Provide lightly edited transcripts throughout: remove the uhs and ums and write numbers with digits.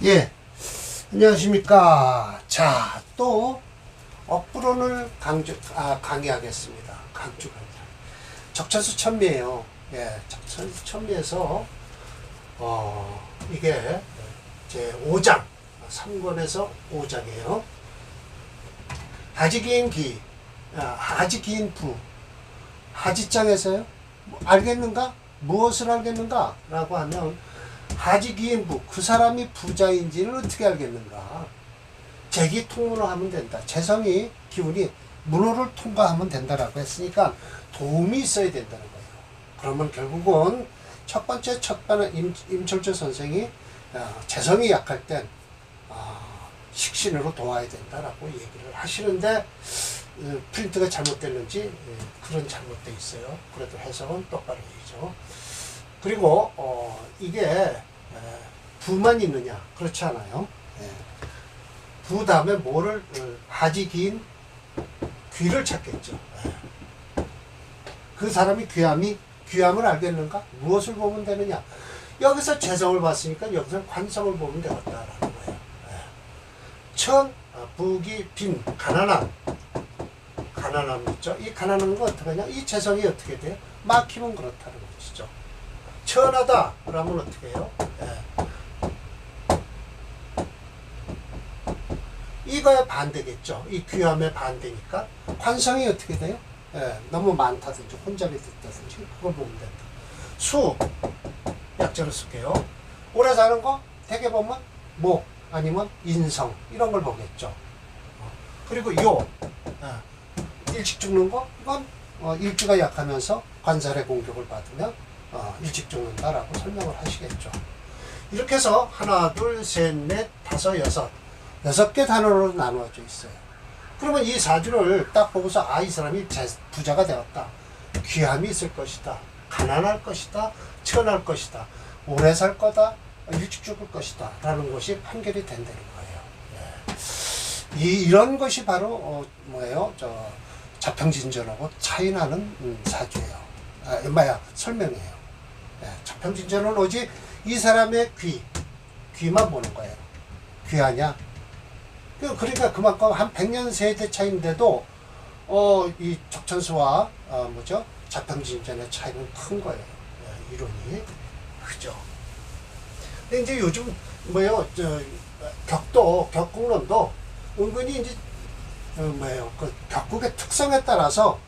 예, 안녕하십니까. 자, 또 업부론을 강의하겠습니다. 강주 강의. 적천수 천미예요. 예, 적천수 천미에서 이게 제 5장 3권에서 5장이에요. 하지기인 기, 하지기인 부. 하지장에서요. 알겠는가? 무엇을 알겠는가? 라고 하면 하지기인부, 그 사람이 부자인지를 어떻게 알겠는가? 재기통문을 하면 된다. 재성이 기운이 문호를 통과하면 된다라고 했으니까 도움이 있어야 된다는 거예요. 그러면 결국은 첫 번째 첫반은 임철주 선생이 재성이 약할 땐 식신으로 도와야 된다라고 얘기를 하시는데 프린트가 잘못됐는지 그런 잘못돼 있어요. 그래도 해석은 똑바로 해야죠. 그리고 이게 부만 있느냐? 그렇지 않아요. 부 다음에 뭐를 하지기인 귀를 찾겠죠. 그 사람이 귀함을 알겠는가? 무엇을 보면 되느냐? 여기서 재성을 봤으니까 여기서 관성을 보면 되겠다라는 거예요. 천, 부기, 빈, 가난함 있죠. 이 가난한 건 어떻게 하냐? 이 재성이 어떻게 돼요? 막히면 그렇다는 것이죠. 천하다 그러면 어떻게 해요? 이거에 반대겠죠. 이 귀함의 반대니까 관성이 어떻게 돼요? 너무 많다든지 혼잡이 됐다든지 그걸 보면 된다. 수 약자로 쓸게요. 오래 사는 거 대개 보면 목 아니면 인성 이런 걸 보겠죠. 그리고 요 일찍 죽는 거 이건 일주가 약하면서 관살의 공격을 받으면 일찍 죽는다라고 설명을 하시겠죠. 이렇게 해서 하나, 둘, 셋, 넷, 다섯, 여섯 개 단어로 나누어져 있어요. 그러면 이 사주를 딱 보고서 이 사람이 부자가 되었다. 귀함이 있을 것이다. 가난할 것이다. 천할 것이다. 오래 살 거다. 일찍 죽을 것이다. 라는 것이 판결이 된다는 거예요. 이런 것이 바로 뭐예요? 자평진전하고 차이나는 사주예요. 설명이에요. 자평진전은 오직 이 사람의 귀만 보는 거예요. 귀하냐? 그러니까 그만큼 한 100년 세대 차이인데도 이 적천수와 자평진전의 차이는 큰 거예요. 이론이 그죠. 근데 이제 요즘 격국론도 은근히 이제 그 격국의 특성에 따라서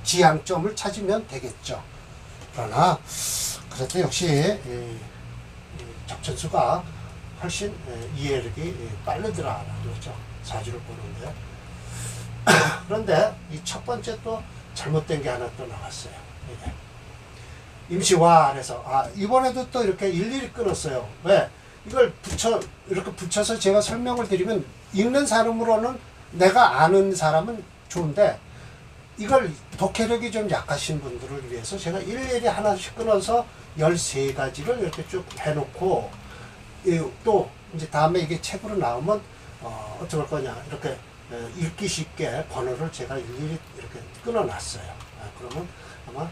지향점을 찾으면 되겠죠. 그러나 그래도 역시 적천수가 훨씬 이해력이 빠르더라라는 거죠. 사주를 보는데. 그런데 이 첫 번째 또 잘못된 게 하나 또 나왔어요. 임시와 안에서 이번에도 또 이렇게 일일이 끊었어요. 왜? 이걸 이렇게 붙여서 제가 설명을 드리면 읽는 사람으로는 내가 아는 사람은 좋은데 이걸 독해력이 좀 약하신 분들을 위해서 제가 일일이 하나씩 끊어서 13가지를 이렇게 쭉 해놓고 또 이제 다음에 이게 책으로 나오면 어떻게 할 거냐 이렇게 읽기 쉽게 번호를 제가 일일이 이렇게 끊어놨어요. 그러면 아마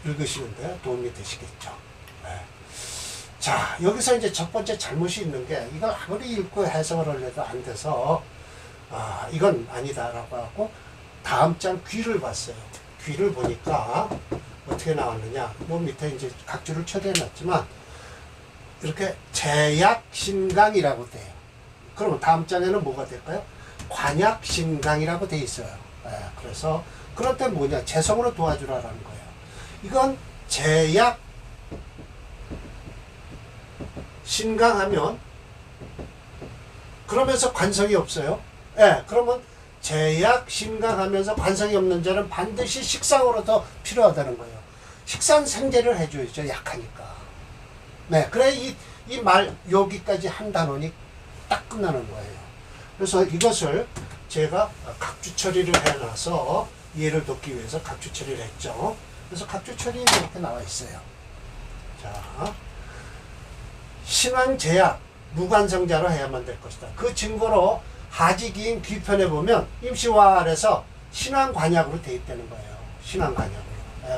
읽으시는데 도움이 되시겠죠. 자, 여기서 이제 첫 번째 잘못이 있는 게 이걸 아무리 읽고 해석을 하려도 안 돼서 이건 아니다라고 하고 다음 장 귀를 봤어요. 귀를 보니까 어떻게 나왔느냐? 밑에 이제 각주를 처리해놨지만 이렇게 제약신강이라고 돼요. 그러면 다음 장에는 뭐가 될까요? 관약신강이라고 돼 있어요. 그래서 그럴 때 뭐냐? 재성으로 도와주라라는 거예요. 이건 제약 신강하면 그러면서 관성이 없어요. 그러면 제약 신강하면서 관성이 없는 자는 반드시 식상으로 더 필요하다는 거예요. 식상 생제를 해줘야죠. 약하니까. 그래 이 말 여기까지 한 단원이 딱 끝나는 거예요. 그래서 이것을 제가 각주 처리를 해놔서 이해를 돕기 위해서 각주 처리를 했죠. 그래서 각주 처리는 이렇게 나와 있어요. 자, 신왕제약 무관성자로 해야만 될 것이다. 그 증거로 하지기인 귀편에 보면 임시와 아래서 신왕관약으로 돼 있다는 거예요. 신왕관약으로.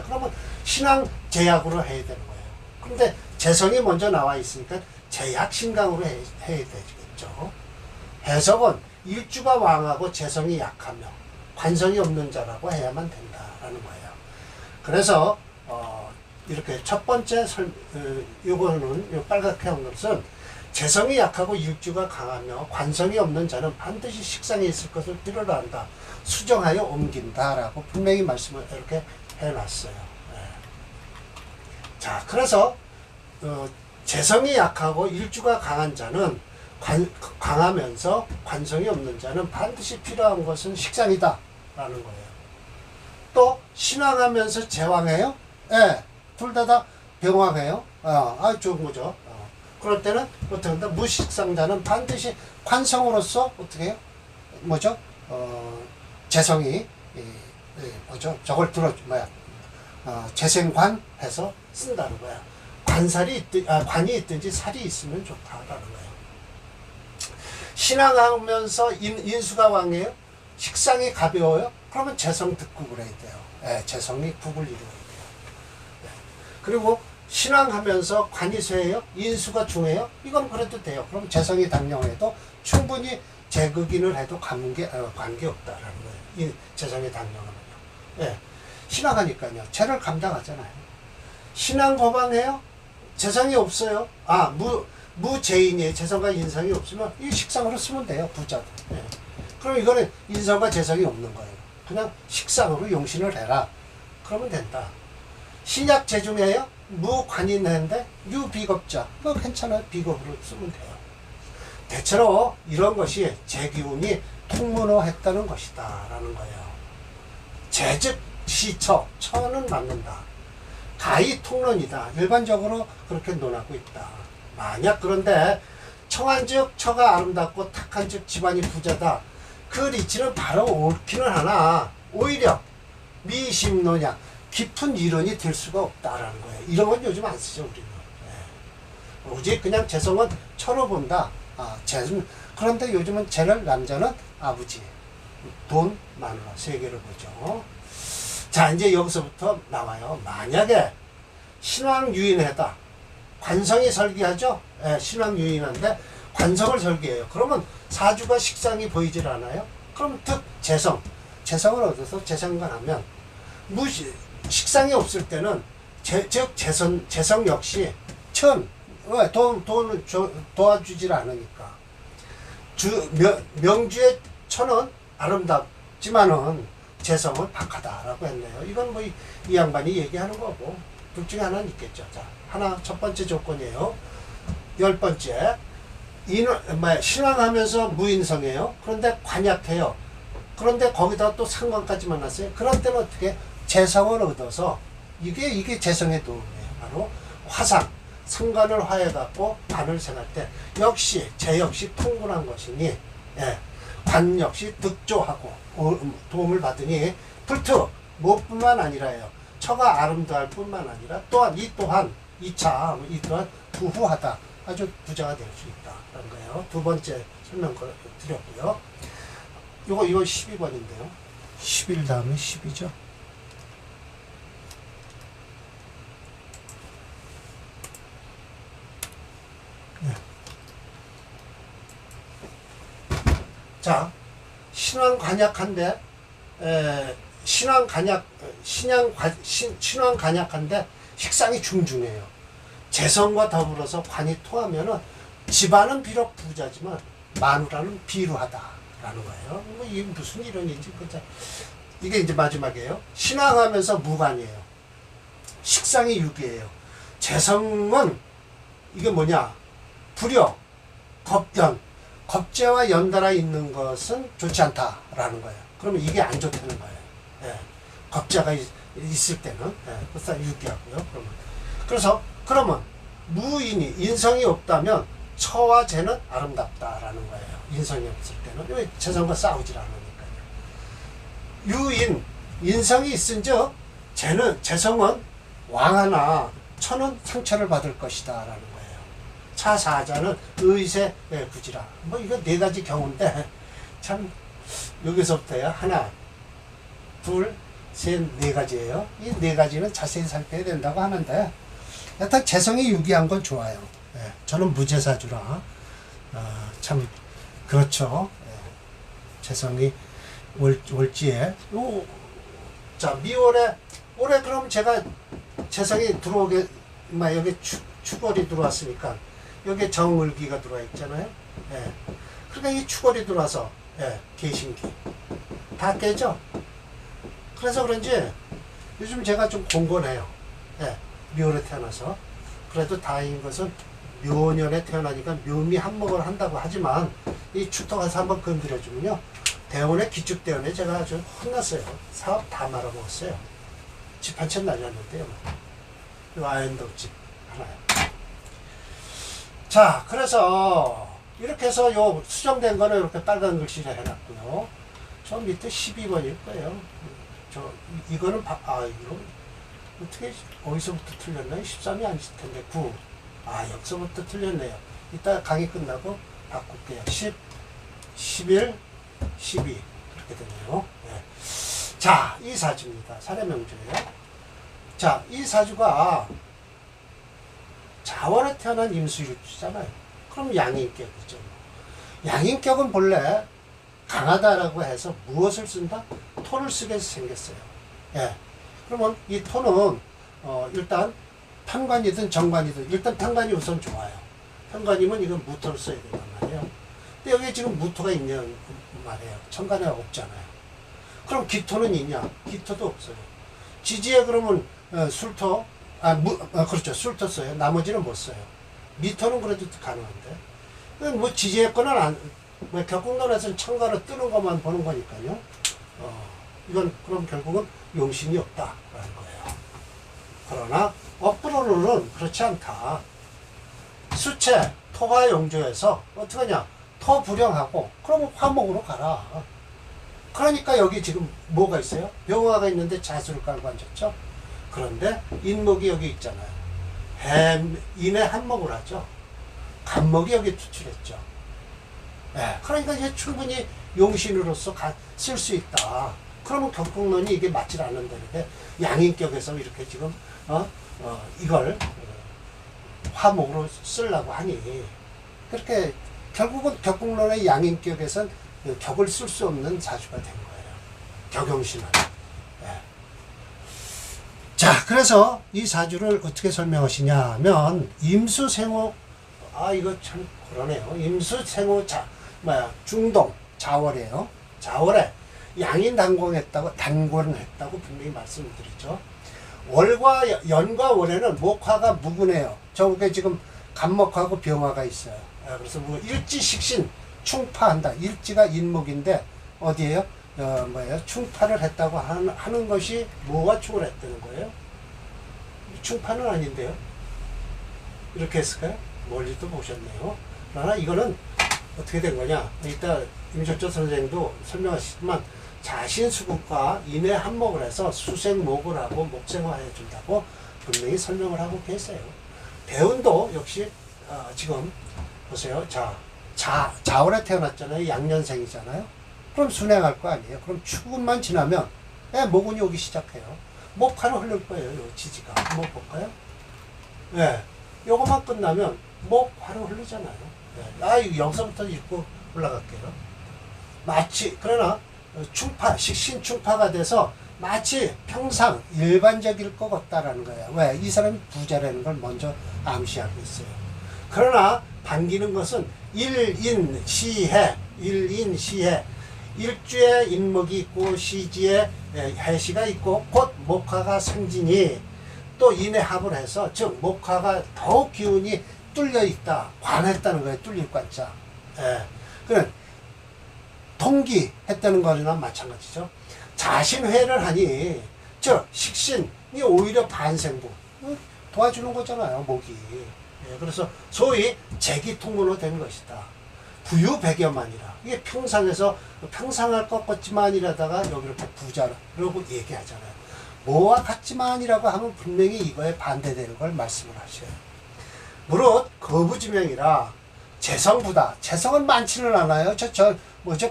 그러면 신왕제약으로 해야 되는 거예요. 그런데 재성이 먼저 나와 있으니까 제약 신강으로 해야 되겠죠. 해석은 일주가 왕하고 재성이 약하며 관성이 없는 자라고 해야만 된다라는 거예요. 그래서 이렇게 첫 번째 요거는 요 빨갛게 한 것은 재성이 약하고 일주가 강하며 관성이 없는 자는 반드시 식상에 있을 것을 필요로 한다. 수정하여 옮긴다라고 분명히 말씀을 이렇게 해놨어요. 네. 자, 그래서 재성이 약하고 일주가 강한 자는 강하면서 관성이 없는 자는 반드시 필요한 것은 식상이다 라는 거예요. 또 신왕하면서 제왕해요? 예, 둘 다 병왕해요. 좋은 거죠. 그럴 때는 어떻게 한다? 무식상자는 반드시 관성으로서 어떻게 해요? 뭐죠? 재성이 뭐죠? 저걸 재생관해서 쓴다는 거야. 관이 있든지 살이 있으면 좋다라는 거예요. 신앙하면서 인수가 왕이에요. 식상이 가벼워요. 그러면 재성 득국을 해야 돼요. 예, 재성이 국을 이루어야 돼요. 예. 그리고 신앙하면서 관이 쇠예요. 인수가 중해요. 이건 그래도 돼요. 그럼 재성이 당령해도 충분히 재극인을 해도 관계없다라는 거예요. 이 재성이 당령하면요. 예. 신앙하니까요. 죄를 감당하잖아요. 신앙 거방해요. 재성이 없어요. 무재인이에요. 재성과 인성이 없으면 이 식상으로 쓰면 돼요. 부자도. 예. 그럼 이거는 인성과 재성이 없는 거예요. 그냥 식상으로 용신을 해라. 그러면 된다. 신약 재중해요. 무관인인데 유비겁자. 그거 괜찮아요. 비겁으로 쓰면 돼요. 대체로 이런 것이 재기운이 통문어했다는 것이다 라는 거예요. 재즉 시처. 처는 맞는다. 가히 통론이다. 일반적으로 그렇게 논하고 있다. 만약 그런데 청한즉 처가 아름답고 탁한즉 집안이 부자다. 그 리치는 바로 옳기는 하나 오히려 미심노냐 깊은 이론이 될 수가 없다라는 거예요. 이런 건 요즘 안 쓰죠 우리는. 오직 그냥 재성은 처로 본다. 그런데 요즘은 재를 남자는 아버지, 돈, 마누라 세 개를 보죠. 자, 이제 여기서부터 나와요. 만약에 신왕유인해다. 관성이 설계하죠. 신왕유인한데 관성을 설계해요. 그러면 사주가 식상이 보이질 않아요. 그럼 득 재성을 얻어서 재생관하면 식상이 없을 때는 즉 재성 역시 돈을 도와주질 않으니까 명주의 천은 아름답지만은 재성은 박하다라고 했네요. 이건 뭐 이 양반이 얘기하는 거고 둘 중에 하나는 있겠죠. 자, 첫 번째 조건이에요. 10번째 신왕하면서 무인성이에요. 그런데 관약해요. 그런데 거기다 또 상관까지 만났어요. 그런 때는 어떻게 재성을 얻어서 이게 재성의 도움이에요. 바로 화상 상관을 화해갖고 관을 생할 때 역시 통분한 것이니 관 역시 득조하고 도움을 받으니 불특 무엇뿐만 아니라요. 처가 아름다울 뿐만 아니라 또한 이 또한 부후하다. 아주 부자가 될 수 있다라는 거예요. 두 번째 설명 드렸고요. 이거 12번인데요. 11 다음에 10이죠. 네. 자, 신왕 간약한데 신왕 간약한데 식상이 중중해요. 재성과 더불어서 관이 통하면은 집안은 비록 부자지만 마누라는 비루하다라는 거예요. 뭐 이게 무슨 이론인지 이게 이제 마지막이에요. 신왕하면서 무관이에요. 식상이 유기예요. 재성은 이게 뭐냐? 불여, 겁재와 연달아 있는 것은 좋지 않다라는 거예요. 그러면 이게 안 좋다는 거예요. 겁재가 있을 때는 그래서 유기하고요. 그러면 무인이 인성이 없다면 처와 재는 아름답다라는 거예요. 인성이 없을 때는 왜 재성과 싸우질 않으니까요. 인성이 있은즉 재성은 왕하나 처는 상처를 받을 것이다라는 거예요. 차사자는 의세 부지라. 뭐 이거 네 가지 경우인데 참 여기서부터야 하나, 둘, 셋, 네 가지예요. 이 네 가지는 자세히 살펴야 된다고 하는데 일단 재성이 유기한 건 좋아요. 예, 저는 무제사주라 참 그렇죠. 예, 재성이 월지에 자 미월에 올해 그럼 제가 재성이 들어오게 여기 축월이 들어왔으니까 여기 정을기가 들어와 있잖아요. 예, 그러니까 이 축월이 들어와서 예, 개신기 다 깨죠. 그래서 그런지 요즘 제가 좀 공곤해요. 예, 묘월에 태어나서. 그래도 다행인 것은 묘년에 태어나니까 묘미 한몫을 한다고 하지만 이 축토 가서 한번 건드려주면요, 대원에 기축대원에 제가 아주 혼났어요. 사업 다 말아먹었어요. 집 한 채 날렸는데요. 이 아현덕 집 하나요. 자, 그래서 이렇게 해서 요 수정된 거는 이렇게 빨간 글씨로 해놨고요. 저 밑에 12번일 거예요. 이거는 이거 어떻게 어디서부터 틀렸나요? 13이 아닐 텐데 9. 여기서부터 틀렸네요. 이따 강의 끝나고 바꿀게요. 10, 11, 12 그렇게 되네요. 네. 자, 이 사주입니다. 사례명주예요. 자, 이 사주가 자월에 태어난 임수일주잖아요. 그럼 양인격이죠. 양인격은 본래 강하다라고 해서 무엇을 쓴다? 토를 쓰게 생겼어요. 예. 그러면 이 토는 일단 편관이든 정관이든 일단 편관이 우선 좋아요. 편관이면 이건 무토를 써야 된단 말이에요. 근데 여기 지금 무토가 있냐는 말이에요. 천간에 없잖아요. 그럼 기토는 있냐? 기토도 없어요. 지지에 그러면 술토, 그렇죠. 술토 써요. 나머지는 못 써요. 미토는 그래도 가능한데. 뭐 지지에 거는 격국론에서는 천간을 뜨는 것만 보는 거니까요. 이건 그럼 결국은 용신이 없다라는 거예요. 그러나 업으로는 그렇지 않다. 수체, 토가 용조해서 어떻게 하냐? 토 불영하고 그러면 화목으로 가라. 그러니까 여기 지금 뭐가 있어요? 병화가 있는데 자수를 깔고 앉았죠. 그런데 인목이 여기 있잖아요. 인에 한목을 하죠. 간목이 여기 투출했죠. 네, 그러니까 이제 충분히 용신으로서 쓸 수 있다. 그러면 격국론이 이게 맞질 않는다는데 양인격에서 이렇게 지금 이걸 화목으로 쓰려고 하니 그렇게 결국은 격국론의 양인격에선 격을 쓸 수 없는 사주가 된 거예요. 격용신은. 네. 자, 그래서 이 사주를 어떻게 설명하시냐 하면 임수생호, 이거 참 그러네요. 임수생호 중동 자월이에요. 자월에 양인 단권했다고 분명히 말씀을 드렸죠. 연과 월에는 목화가 무근해요. 저게 지금 간목하고 병화가 있어요. 그래서 뭐 일지식신 충파한다. 일지가 인목인데 어디에요? 충파를 했다고 하는 것이 뭐가 충을 했다는 거예요? 충파는 아닌데요. 이렇게 했을까요? 멀리도 보셨네요. 그러나 이거는 어떻게 된 거냐? 이따 임철조 선생도 설명하시지만 자신 수국과 인의 한목을 해서 수생목을 하고 목생화해 준다고 분명히 설명을 하고 계세요. 대운도 역시 지금 보세요. 자월에 태어났잖아요. 양년생이잖아요. 그럼 순행할 거 아니에요. 그럼 추금만 지나면 목운이 오기 시작해요. 목화로 흐를 거예요. 요 지지가. 한번 볼까요? 네. 요것만 끝나면 목화로 흐르잖아요. 네. 여기서부터 읽고 올라갈게요. 마치 그러나 식신충파가 돼서 마치 평상 일반적일 것 같다라는 거예요. 왜? 이 사람이 부자라는 걸 먼저 암시하고 있어요. 그러나 반기는 것은 일인시해, 일주에 인목이 있고 시지에 해시가 있고 곧 목화가 생지니 또 인의 합을 해서 즉 목화가 더욱 기운이 뚫려 있다, 관했다는 거예요. 뚫릴 관자. 그는 통기했다는 거나 마찬가지죠. 자신회를 하니 즉 식신이 오히려 반생부 도와주는 거잖아요. 목이. 그래서 소위 재기통문으로 된 것이다. 부유백여만이라. 이게 평상에서 평상할 것 같지만이라다가 여기 이렇게 부자라고 얘기하잖아요. 뭐와 같지만이라고 하면 분명히 이거에 반대되는 걸 말씀을 하셔요. 무릇 거부지명이라 재성부다. 재성은 많지는 않아요.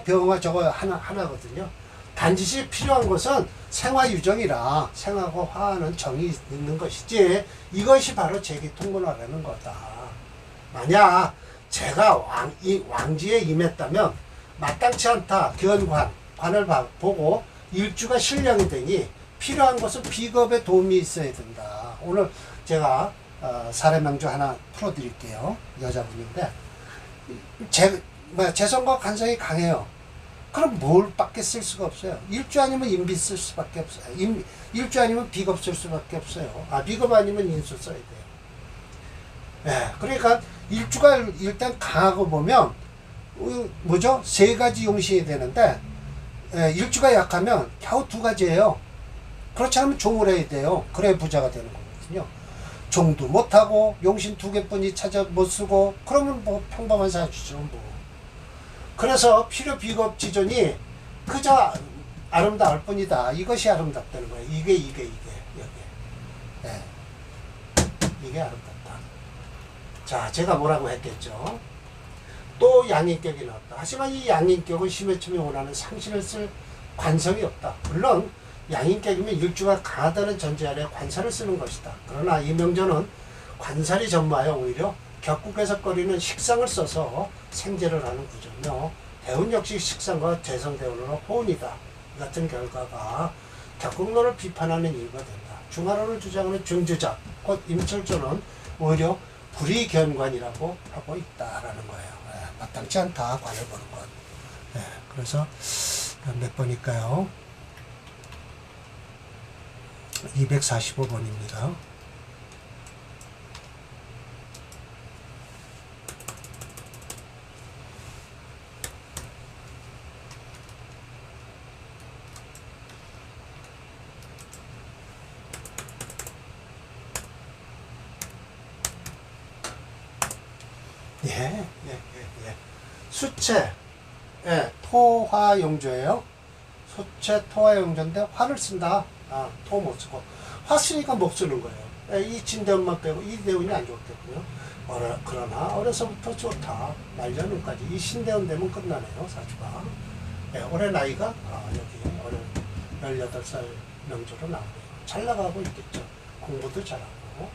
병화 저거 하나거든요. 단지 필요한 것은 생화 유정이라 생하고 화하는 정이 있는 것이지 이것이 바로 제기통문화라는 거다. 만약 제가 왕지에 임했다면 마땅치 않다 관을 보고 일주가 신령이 되니 필요한 것은 비겁에 도움이 있어야 된다. 오늘 제가 사례 명주 하나 풀어드릴게요. 여자분인데 재성과 관성이 강해요. 그럼 뭘 밖에 쓸 수가 없어요. 일주 아니면 인비 쓸 수밖에 없어요. 일주 아니면 비겁 쓸 수밖에 없어요. 비겁 아니면 인수 써야 돼요. 예, 그러니까 일주가 일단 강하고 보면 뭐죠? 세 가지 용신이 되는데 일주가 약하면 겨우 두 가지예요. 그렇지 않으면 종을 해야 돼요. 그래야 부자가 되는 거거든요. 종도 못하고 용신 두 개뿐이 찾아 못 쓰고 그러면 뭐 평범한 사주죠. 뭐. 그래서 필요 비겁 지존이 그저 아름다울 뿐이다. 이것이 아름답다는 거예요. 이게 여기. 네. 이게 아름답다. 자, 제가 뭐라고 했겠죠. 또 양인격이 나왔다. 하지만 이 양인격은 심해쯤에 원하는 상신을 쓸 관성이 없다. 물론 양인격이면 일주가 강하다는 전제 아래 관살을 쓰는 것이다. 그러나 이 명전은 관살이 전무하여 오히려 격국에서 꺼리는 식상을 써서 생재를 하는 구조며 대운 역시 식상과 재성대운으로 호운이다. 이 같은 결과가 격국론을 비판하는 이유가 된다. 중화론을 주장하는 중주자 곧 임철조는 오히려 불이견관이라고 하고 있다라는 거예요. 마땅치 않다. 관을 보는 것. 그래서 몇 번일까요? 245번입니다. 수체, 토화용조예요. 수체 토화용조인데 화를 쓴다. 토 못 쓰고 화 쓰니까 못 쓰는 거예요. 이 진대운만 빼고 이 대운이 안 좋겠군요. 그러나 어려서부터 좋다. 말년운까지 이 신대운 되면 끝나네요. 사주가. 올해 나이가 여기 올해 18살 명조로 나오고요. 잘 나가고 있겠죠. 공부도 잘하고.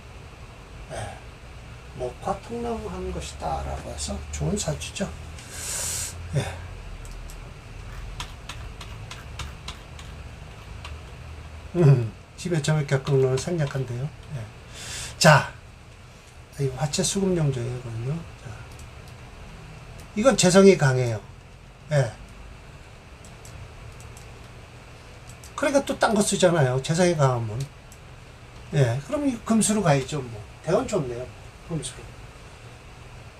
목화 통랑하는 것이다 라고 해서 좋은 사주죠. 집에점의 격국론은 생략한데요. 자, 이거 화채 수금용조예요. 자, 이건 재성이 강해요. 그러니까 또 딴 거 쓰잖아요. 재성이 강하면. 그럼 금수로 가야죠. 뭐. 대원 좋네요. 금수로.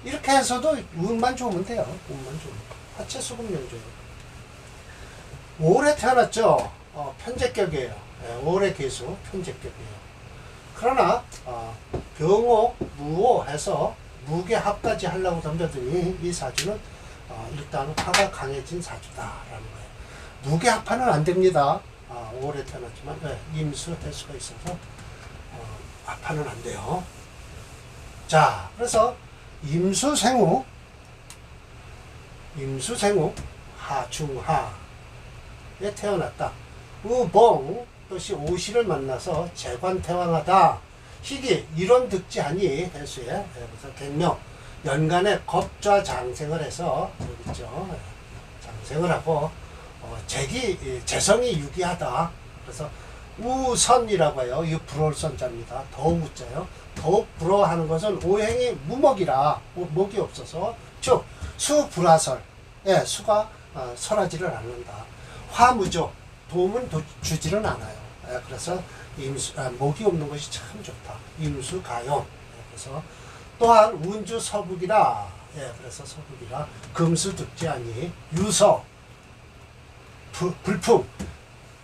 이렇게 해서도 운만 좋으면 돼요. 운만 좋으면. 화채 수금용조예요. 올해 태어났죠. 편제격이에요. 올해 개수 편제격이에요. 그러나 병호, 무호 해서 무게 합까지 하려고 덤벼드니 이 사주는 일단 화가 강해진 사주다라는 거예요. 무게 합화는 안 됩니다. 올해 태어났지만 임수 대수가 있어서 합화는 안 돼요. 자, 그래서 임수생우 하중하에 태어났다. 우봉 뜻이 오시를 만나서 재관태왕하다. 희기 이런 득지하니 해수에 그래서 갱명 연간에 겁좌장생을 해서 여기 있죠. 장생을 하고 재성이 유기하다. 그래서 우선이라고 해요. 이 불월선자입니다. 더욱 우자요. 더욱 불어하는 것은 오행이 무목이라 목이 없어서 즉 수불화설 수가 설하지를 않는다. 화무조 도움은 주지는 않아요. 그래서 목이 없는 것이 참 좋다. 임수가용. 그래서 또한 운주 서북이라. 그래서 서북이라 금수득지하니 유서 불풍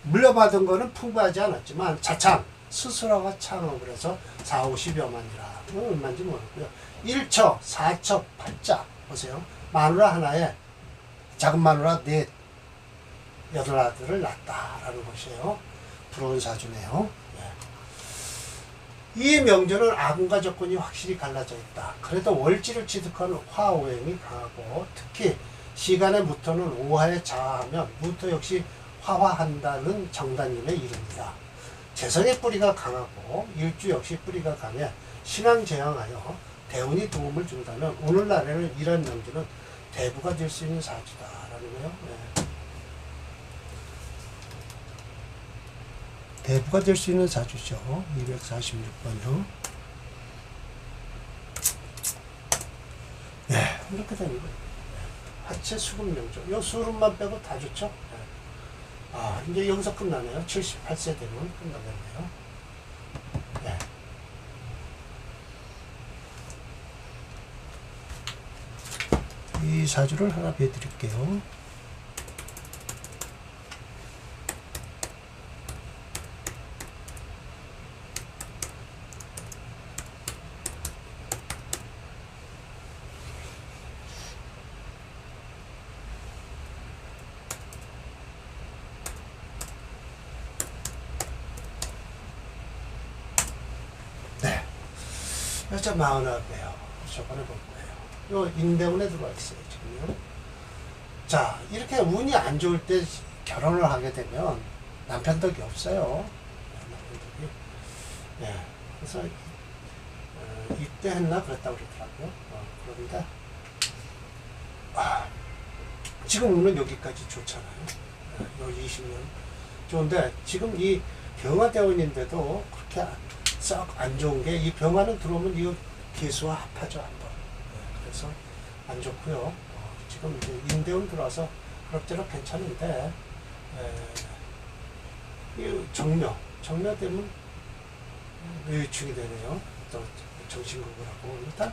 물려받은 거는 풍부하지 않았지만 자창 스스로가 창을 그래서 4, 50여만이라 얼마인지 모르고요. 1처, 4처, 8자 보세요. 마누라 하나에 작은 마누라 넷 여덟 아들을 낳았다라는 것이에요. 부러운 사주네요. 이 명절은 아군과 적군이 확실히 갈라져 있다. 그래도 월지를 취득한 화오행이 강하고 특히 시간의 무토는 오화에 자하면 무토 역시 화화한다는 정단님의 이름이다. 재성의 뿌리가 강하고 일주 역시 뿌리가 강해 신앙재앙하여 대운이 도움을 준다면 오늘날에는 이런 명기는 대부가 될 수 있는 사주다라는 거예요. 네. 대부가 될 수 있는 사주죠. 246번요. 네, 이렇게 되는 거예요. 하체 수금 명조. 요 수름만 빼고 다 좋죠. 네. 아, 이제 여기서 끝나네요. 78세 되면 끝나겠네요. 네. 이 사주를 하나 배드릴게요. 네. 여자 49배요. 저번에 볼 거예요. 요 인대운에 들어와 있어요, 지금요. 자, 이렇게 운이 안 좋을 때 결혼을 하게 되면 남편 덕이 없어요. 남편 덕이. 네. 그래서, 입대했나? 그랬다고 그러더라고요. 그런데, 지금 운은 여기까지 좋잖아요. 요 20년. 좋은데, 지금 이 병화대운인데도 그렇게 썩 안 좋은 게, 이 병화는 들어오면 이 기수와 합하죠, 한 번. 그래서 안 좋고요. 지금 이제 인대운 들어와서 그럭저럭 괜찮은데, 이 정묘 되면 의충이 되네요. 또 정신극을 하고. 일단,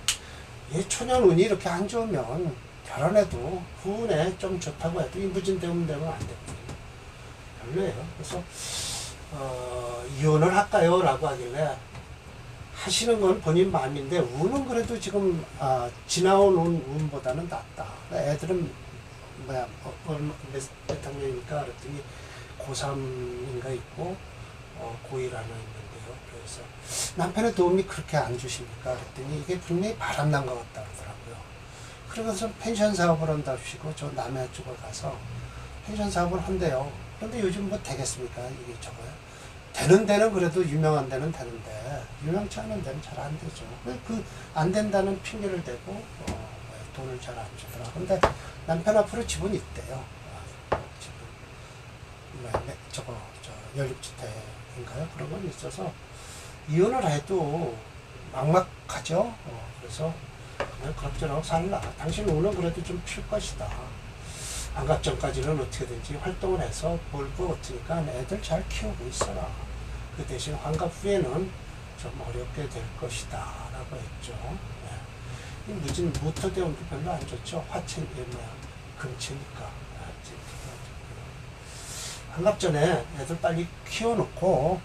이 초년운이 이렇게 안 좋으면 결혼해도 후운에 좀 좋다고 해도 이 무진대운 되면 안 되거든요. 별로예요. 그래서, 이혼을 할까요? 라고 하길래, 하시는 건 본인 마음인데, 운은 그래도 지금, 지나온 운보다는 낫다. 애들은, 몇 학년이니까 그랬더니, 고3인가 있고, 고1 하나 있는데요. 그래서, 남편의 도움이 그렇게 안 주십니까? 그랬더니, 이게 분명히 바람난 것 같다 그러더라고요. 그러면서 펜션 사업을 한답시고, 저 남해 쪽을 가서, 펜션 사업을 한대요. 그런데 요즘 뭐 되겠습니까? 이게 저거요. 되는 데는 그래도 유명한 데는 되는데 유명치 않은 데는 잘 안 되죠. 그 안 된다는 핑계를 대고 돈을 잘 안 주더라. 근데 남편 앞으로 집은 있대요. 지금 저거 연립주택인가요? 그런 건 있어서 이혼을 해도 막막하죠. 그래서 그냥 그럭저럭 살라. 당신 오늘 그래도 좀 필 것이다. 안갑 전까지는 어떻게든지 활동을 해서 벌고 어떻니까 애들 잘 키우고 있어라. 그 대신 환갑 후에는 좀 어렵게 될 것이다 라고 했죠. 이 무진 무토대운도 별로 안 좋죠. 화체, 금체니까. 환갑 전에 애들 빨리 키워놓고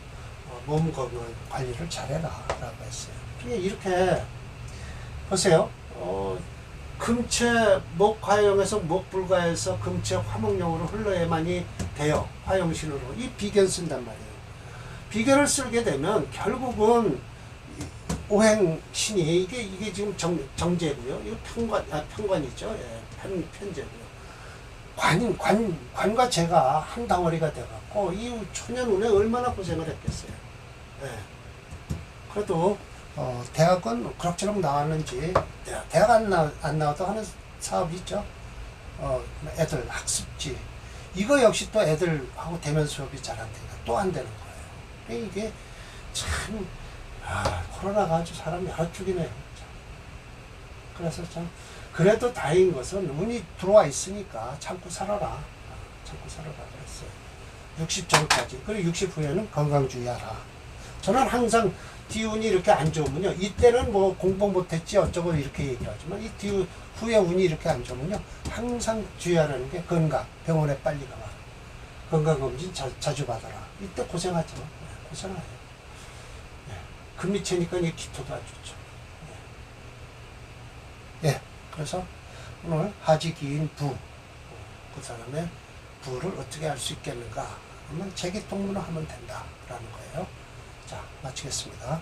몸 건강 관리를 잘해라 라고 했어요. 이렇게 보세요. 금체 목화용에서 목불가에서 금체 화목용으로 흘러야만이 돼요. 화용신으로. 이 비견 쓴단 말이에요. 비견을 쓰게 되면 결국은 오행신이 이게 지금 정제고요. 이거 편관이죠. 예, 편제고요. 관과 제가 한 덩어리가 돼갖고 이 초년운에 얼마나 고생을 했겠어요. 예. 그래도 대학은 그럭저럭 나왔는지, 대학 안 나와도 하는 사업이 있죠. 애들 학습지. 이거 역시 또 애들하고 대면 수업이 잘 안 되니까 또 안 되는 거예요. 이게 참, 코로나가 아주 사람 여러 죽이네요. 그래서 참, 그래도 다행인 것은 운이 들어와 있으니까 참고 살아라. 참고 살아라 그랬어요. 60 전까지. 그리고 60 후에는 건강 주의하라. 저는 항상 뒤운이 이렇게 안 좋으면요. 이때는 뭐 공부 못했지 어쩌고 이렇게 얘기를 하지만 이 뒤 후에 운이 이렇게 안 좋으면요. 항상 주의하라는 게 건강. 병원에 빨리 가라. 건강검진 자주 받아라. 이때 고생하죠. 고생해요. 네. 금리체니까 이 기토도 안 좋죠. 네. 네. 그래서 오늘 하지기인 부. 그 사람의 부를 어떻게 할 수 있겠는가. 그러면 재기통문을 하면 된다라는 거예요. 자, 마치겠습니다.